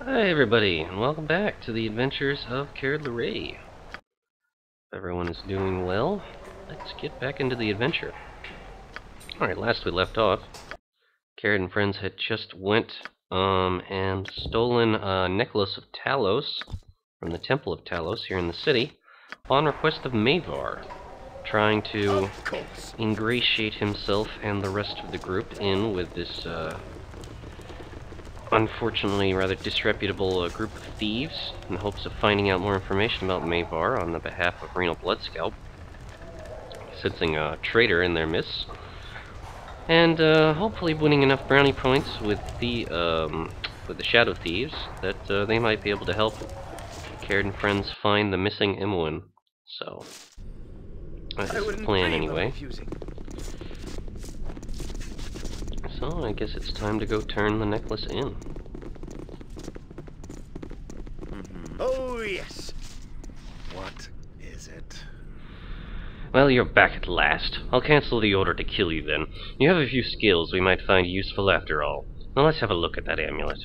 Hi everybody, and welcome back to the adventures of Kered Larae. Everyone is doing well. Let's get back into the adventure. Alright, last we left off, Kered and friends had just went and stolen a necklace of Talos from the Temple of Talos here in the city on request of Mae'var, trying to ingratiate himself and the rest of the group in with this unfortunately rather disreputable group of thieves in the hopes of finding out more information about Mae'var on the behalf of Renal Bloodscalp, sensing a traitor in their midst, and hopefully winning enough brownie points with the Shadow Thieves that they might be able to help Kered and friends find the missing Imoen. So that's the plan anyway. So I guess it's time to go turn the necklace in. Oh, yes. What is it? Well, you're back at last. I'll cancel the order to kill you then. You have a few skills we might find useful after all. Now let's have a look at that amulet.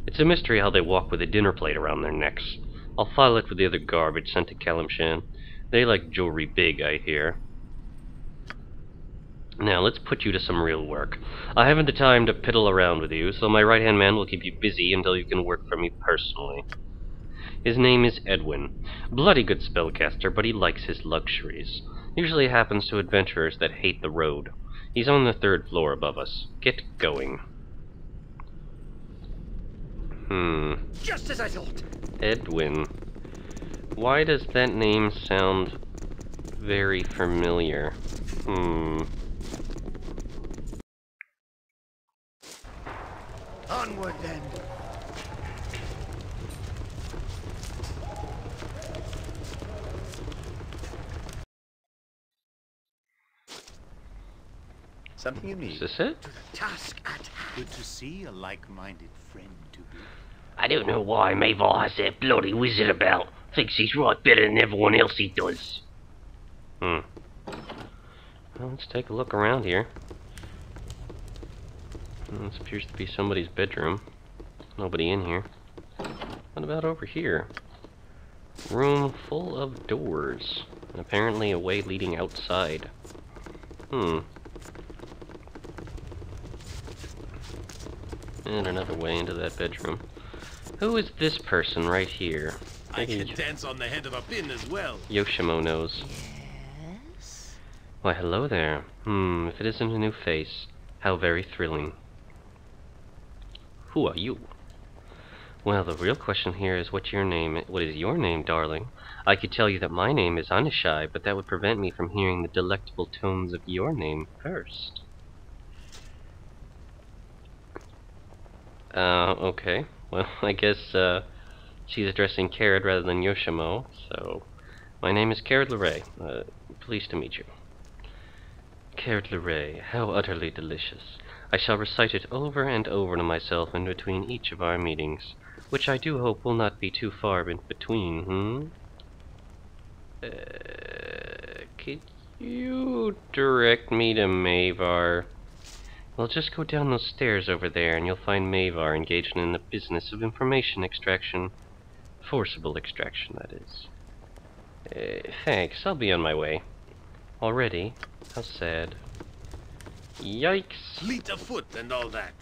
It's a mystery how they walk with a dinner plate around their necks. I'll file it with the other garbage sent to Kalimshan. They like jewelry big, I hear. Now, let's put you to some real work. I haven't the time to piddle around with you, so my right-hand man will keep you busy until you can work for me personally. His name is Edwin. Bloody good spellcaster, but he likes his luxuries. Usually happens to adventurers that hate the road. He's on the 3rd floor above us. Get going. Just as I thought. Edwin. Why does that name sound very familiar? Onward then. Something you need. Is this it? To the task at hand. Good to see a like-minded friend to be. I don't know why Mae'var has that bloody wizard about. Thinks he's right better than everyone else he does. Well, let's take a look around here. This appears to be somebody's bedroom. Nobody in here. What about over here? Room full of doors. And apparently a way leading outside. And another way into that bedroom. Who is this person right here? I can dance on the head of a pin as well. Yoshimo knows. Yes? Why, hello there. If it isn't a new face, how very thrilling. Who are you? Well, the real question here is what is your name, darling? I could tell you that my name is Anishai, but that would prevent me from hearing the delectable tones of your name first. Okay. Well, I guess, she's addressing Kered rather than Yoshimo, so... My name is Kered Larae. Pleased to meet you. Kered Larae, how utterly delicious. I shall recite it over and over to myself in between each of our meetings, which I do hope will not be too far in between, Could you direct me to Mae'var? Well, just go down those stairs over there, and you'll find Mae'var engaged in the business of information extraction. Forcible extraction, that is. Thanks, I'll be on my way. Already? How sad. Yikes. Fleet of foot and all that.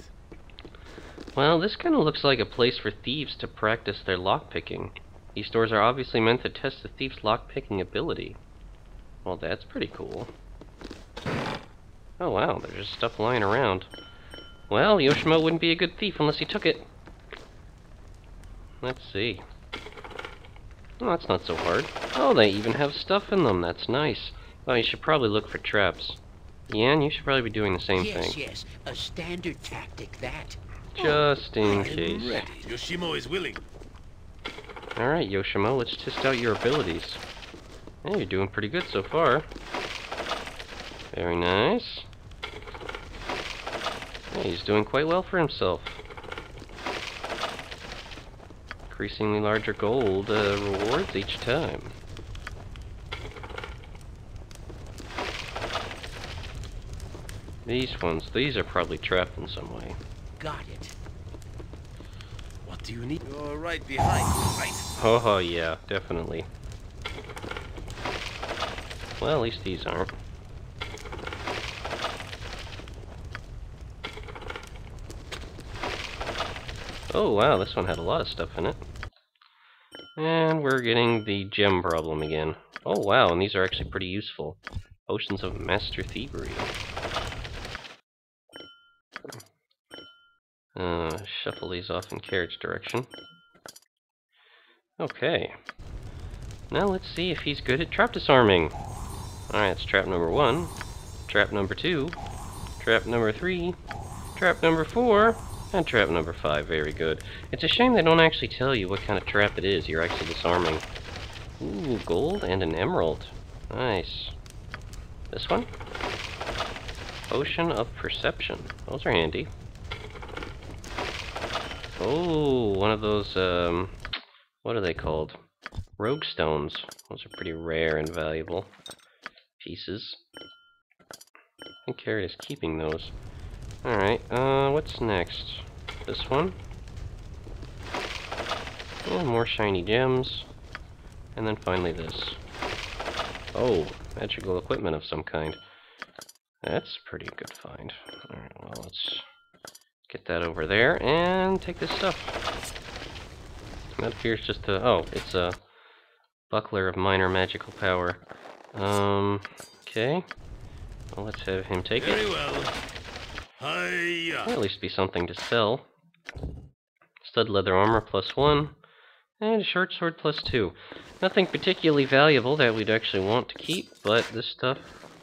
Well, this kind of looks like a place for thieves to practice their lockpicking. These doors are obviously meant to test the thief's lockpicking ability. Well, that's pretty cool. Oh wow, there's just stuff lying around. Well, Yoshimo wouldn't be a good thief unless he took it. Let's see. Oh, that's not so hard. Oh, they even have stuff in them. That's nice. Well, you should probably look for traps. Yan, you should probably be doing the same thing. Yes, a standard tactic, that. Just in case. Yoshimo is willing. Alright, Yoshimo, let's test out your abilities. Hey, you're doing pretty good so far. Very nice. Hey, he's doing quite well for himself. Increasingly larger gold rewards each time. These are probably trapped in some way. Got it. What do you need? You're right behind, right? Oh, yeah, definitely. Well, at least these aren't. Oh, wow, this one had a lot of stuff in it. And we're getting the gem problem again. Oh, wow, and these are actually pretty useful. Potions of Master Thievery. Shuffle these off in Kered's direction. Okay. Now let's see if he's good at trap disarming. Alright, it's trap number 1, trap number 2, trap number 3, trap number 4, and trap number 5. Very good. It's a shame they don't actually tell you what kind of trap it is you're actually disarming. Ooh, gold and an emerald. Nice. This one? Potion of Perception. Those are handy. Oh, one of those, what are they called? Rogue stones. Those are pretty rare and valuable pieces. I think Kered is keeping those. Alright, what's next? This one? And more shiny gems. And then finally this. Oh, magical equipment of some kind. That's a pretty good find. Alright, well, let's get that over there and take this stuff. That appears just to... oh, it's a buckler of minor magical power. Okay. Well, let's have him take it. Very well. Hiya. That'll at least be something to sell. Stud leather armor +1, and short sword +2. Nothing particularly valuable that we'd actually want to keep, but this stuff,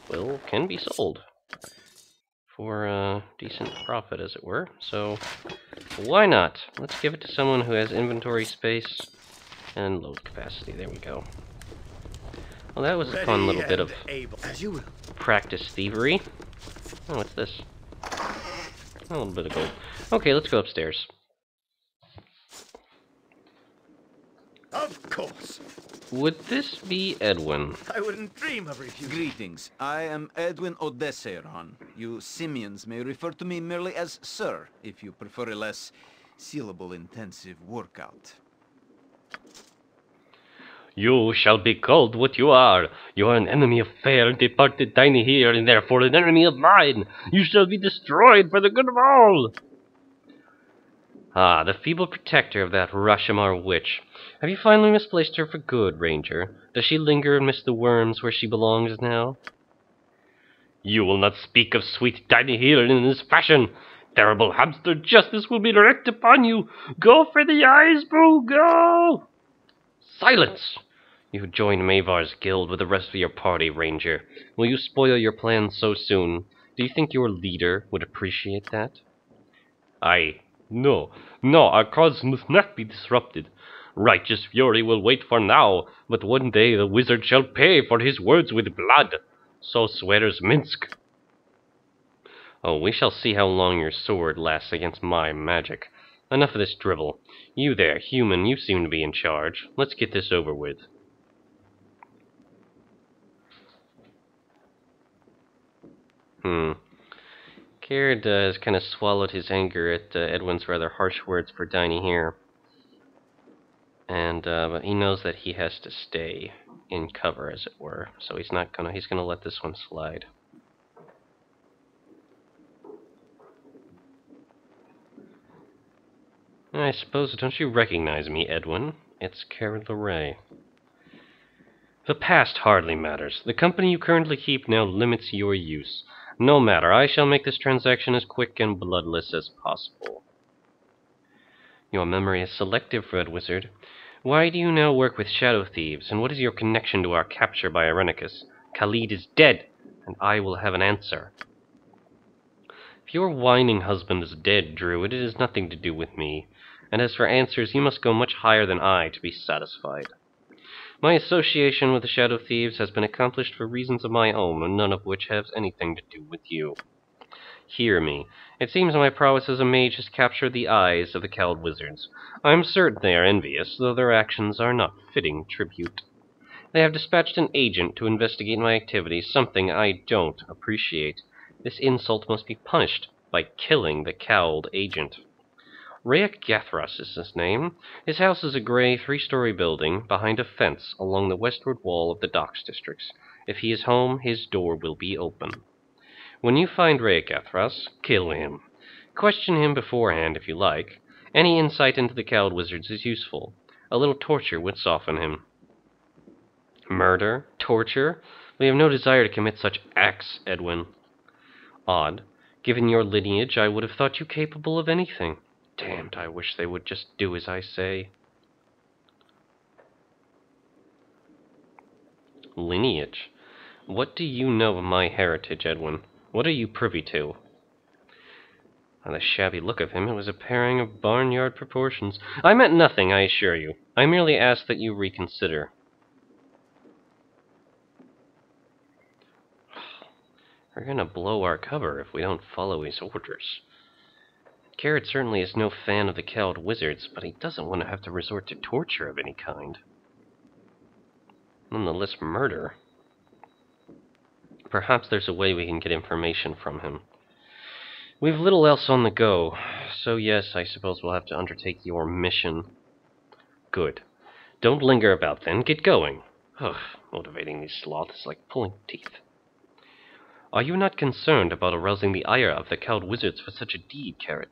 well, can be sold for a decent profit, as it were. So, why not? Let's give it to someone who has inventory space and load capacity. There we go. Well, that was a fun little bit of practice thievery. Oh, what's this? A little bit of gold. Okay, let's go upstairs. Of course. Would this be Edwin? I wouldn't dream of refusing. Greetings. I am Edwin Odesseron. You simians may refer to me merely as Sir, if you prefer a less syllable-intensive workout. You shall be called what you are. You are an enemy of fair departed tiny here, and therefore an enemy of mine. You shall be destroyed for the good of all. Ah, the feeble protector of that Rashamar witch. Have you finally misplaced her for good, Ranger? Does she linger amidst the worms where she belongs now? You will not speak of sweet tiny here in this fashion. Terrible hamster justice will be direct upon you. Go for the eyes, boo, go! Silence! You joined Mae'var's guild with the rest of your party, Ranger. Will you spoil your plans so soon? Do you think your leader would appreciate that? No, our cause must not be disrupted. Righteous fury will wait for now, but one day the wizard shall pay for his words with blood. So swears Minsk. Oh, we shall see how long your sword lasts against my magic. Enough of this drivel. You there, human, you seem to be in charge. Let's get this over with. Kered has kind of swallowed his anger at Edwin's rather harsh words for Diney here. And, but he knows that he has to stay in cover, as it were. So he's gonna let this one slide. I suppose, don't you recognize me, Edwin? It's Kered Larae. The past hardly matters. The company you currently keep now limits your use. No matter, I shall make this transaction as quick and bloodless as possible. Your memory is selective, Red Wizard. Why do you now work with shadow thieves, and what is your connection to our capture by Irenicus? Khalid is dead, and I will have an answer. If your whining husband is dead, Druid, it has nothing to do with me. And as for answers, you must go much higher than I to be satisfied. My association with the Shadow Thieves has been accomplished for reasons of my own, and none of which has anything to do with you. Hear me. It seems my prowess as a mage has captured the eyes of the cowled wizards. I am certain they are envious, though their actions are not fitting tribute. They have dispatched an agent to investigate my activities, something I don't appreciate. This insult must be punished by killing the cowled agent. Rhea Gathras is his name. His house is a grey, three-story building behind a fence along the westward wall of the docks districts. If he is home, his door will be open. When you find Rhea Gathras, kill him. Question him beforehand if you like. Any insight into the Cowled Wizards is useful. A little torture would soften him. Murder? Torture? We have no desire to commit such acts, Edwin. Odd. Given your lineage, I would have thought you capable of anything. Damned, I wish they would just do as I say. Lineage? What do you know of my heritage, Edwin? What are you privy to? By the shabby look of him, it was a pairing of barnyard proportions. I meant nothing, I assure you. I merely asked that you reconsider. We're gonna blow our cover if we don't follow his orders. Kered certainly is no fan of the Cowled Wizards, but he doesn't want to have to resort to torture of any kind. Nonetheless, murder. Perhaps there's a way we can get information from him. We've little else on the go, so yes, I suppose we'll have to undertake your mission. Good. Don't linger about then, get going. Ugh, motivating these sloths is like pulling teeth. Are you not concerned about arousing the ire of the Cowled Wizards for such a deed, Kered?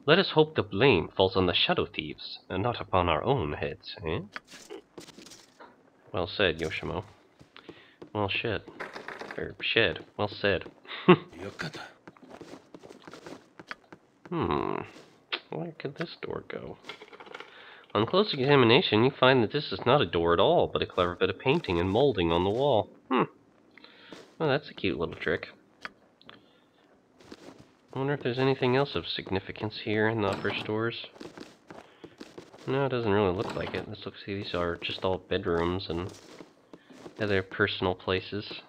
Let us hope the blame falls on the Shadow Thieves, and not upon our own heads, eh? Well said, Yoshimo. Well shed. Shed. Well said. Where could this door go? On close examination, you find that this is not a door at all, but a clever bit of painting and molding on the wall. Well, that's a cute little trick. I wonder if there's anything else of significance here in the upper stores. No, it doesn't really look like it. This looks like these are just all bedrooms and other personal places.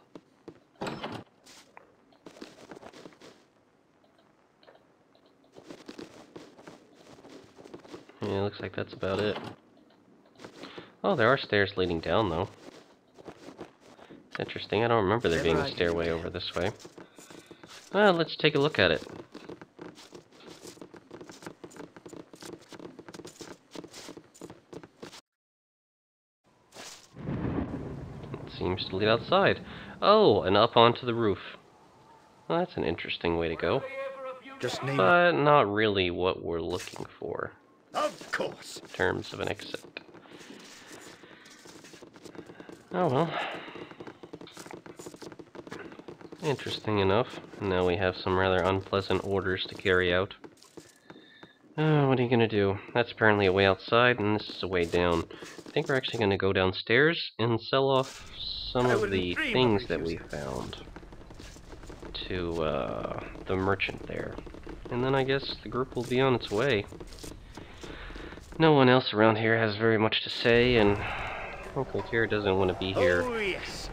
Yeah, looks like that's about it. Oh, there are stairs leading down, though. Interesting, I don't remember there being a stairway over this way. Well, let's take a look at it. It seems to lead outside. Oh, and up onto the roof. Well, that's an interesting way to go. Just name But not really what we're looking for. Of course. In terms of an exit. Oh well. Interesting enough. Now we have some rather unpleasant orders to carry out. What are you gonna do? That's apparently a way outside, and this is a way down. I think we're actually gonna go downstairs and sell off some of the things that we found to the merchant there. And then I guess the group will be on its way. No one else around here has very much to say, and Uncle Kered doesn't want to be here Oh, yes.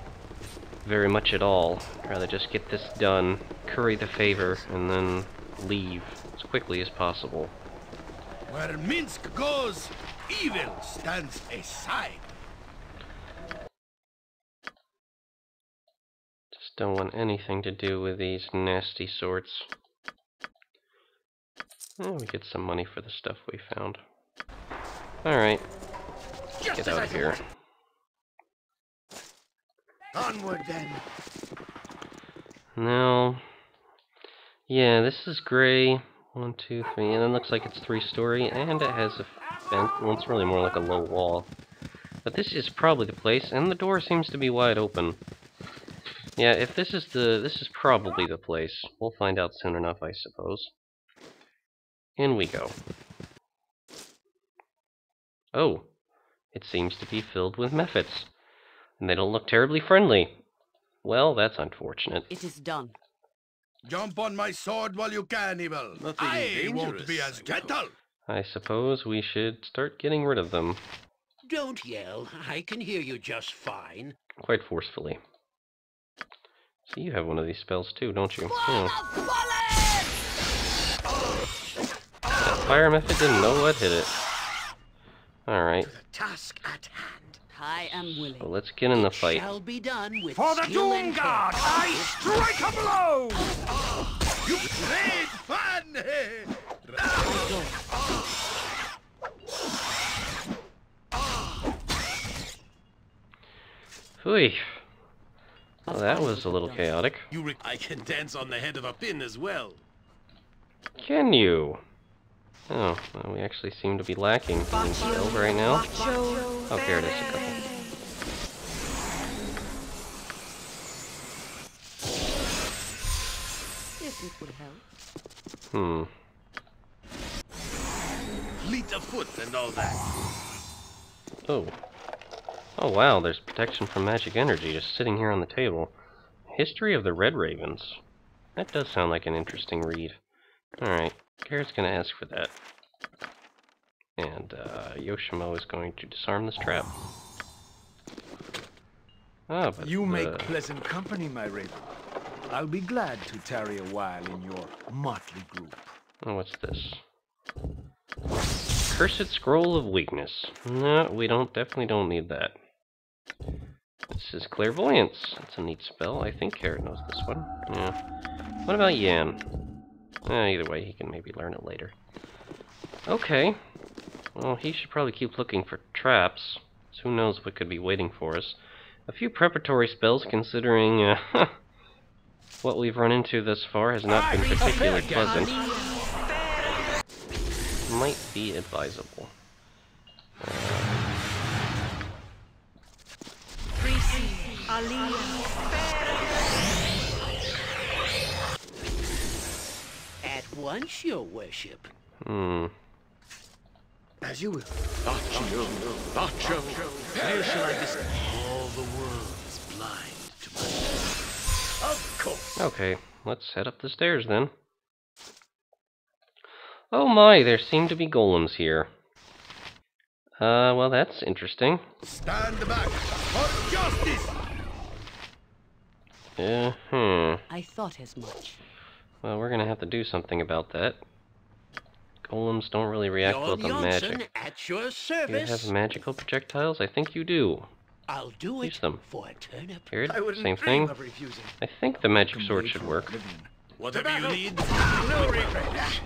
very much at all. I'd rather just get this done, curry the favor, and then leave as quickly as possible. Where Minsk goes, evil stands aside. Just don't want anything to do with these nasty sorts. Oh, we get some money for the stuff we found. Alright, get out of here. Onward then. Now, yeah, this is gray. 1, 2, 3, and it looks like it's 3-story, and it has a fence. Well, it's really more like a low wall. But this is probably the place, and the door seems to be wide open. Yeah, if this is probably the place. We'll find out soon enough, I suppose. In we go. Oh, it seems to be filled with mephits. And they don't look terribly friendly. Well, that's unfortunate. It is done. Jump on my sword while you can, evil. Nothing I won't dangerous, be as I hope. gentle. I suppose we should start getting rid of them. Don't yell. I can hear you just fine. Quite forcefully. So you have one of these spells too, don't you? Yeah. That fire method didn't know what hit it. Alright, Task at hand. I am willing. so let's get in the fight. Shall be done with For the skill Doom and Guard, I strike a blow! You great fun! Hui. Well, that was a little chaotic. I can dance on the head of a pin as well. Can you? Oh, well, we actually seem to be lacking in spells right now. Oh, here it is, a couple. If it would help. Fleet of foot and all that. Oh. Oh wow, there's protection from magic energy just sitting here on the table. History of the Red Ravens. That does sound like an interesting read. Alright, Kered's gonna ask for that. And Yoshimo is going to disarm this trap. Ah, but You make pleasant company, my raven. I'll be glad to tarry a while in your motley group. Oh, what's this? Cursed Scroll of Weakness. No, we definitely don't need that. This is Clairvoyance. That's a neat spell. I think Kered knows this one. Yeah. What about Yan? Either way, he can maybe learn it later. Okay. Well, he should probably keep looking for traps. So who knows what could be waiting for us. A few preparatory spells, considering what we've run into thus far has not been particularly pleasant. Might be advisable. At once, your worship. As you will. How shall I discover? All the world's blind to my... Of course. Okay, let's head up the stairs then. Oh my, there seem to be golems here. Well that's interesting. Stand back for justice! I thought as much. Well, we're gonna have to do something about that. Golems don't really react well to magic. At your Do you service. have magical projectiles? I think you do. I'll do Use it them. for a turnip. Here, I wouldn't same dream thing. of refusing. I think the magic sword should work. Whatever you need. No regret.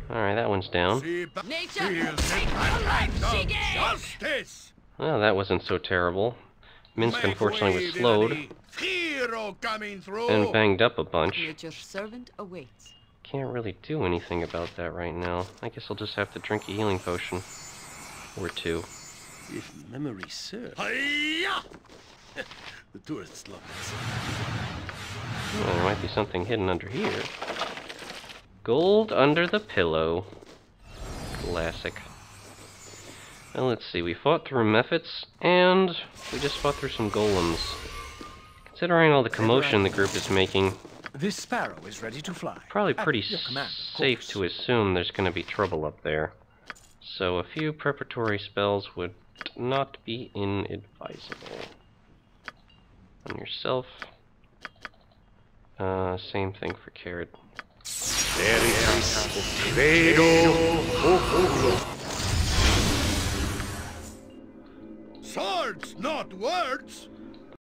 Alright, that one's down. Nature! Justice! Well, that wasn't so terrible. Minsk unfortunately was slowed Hero coming through. and banged up a bunch. Nature's servant awaits. Can't really do anything about that right now. I guess I'll just have to drink a healing potion. Or two. If memory serves. Hi-ya! The tourists love this. Well, there might be something hidden under here. Gold under the pillow. Classic. Well, let's see. We fought through Mephits, and we just fought through some golems. Considering all the commotion the group is making, This sparrow is ready to fly. probably At pretty your command, of safe course. to assume there's going to be trouble up there. So a few preparatory spells would not be inadvisable. On yourself. Same thing for Kered. Swords, not words!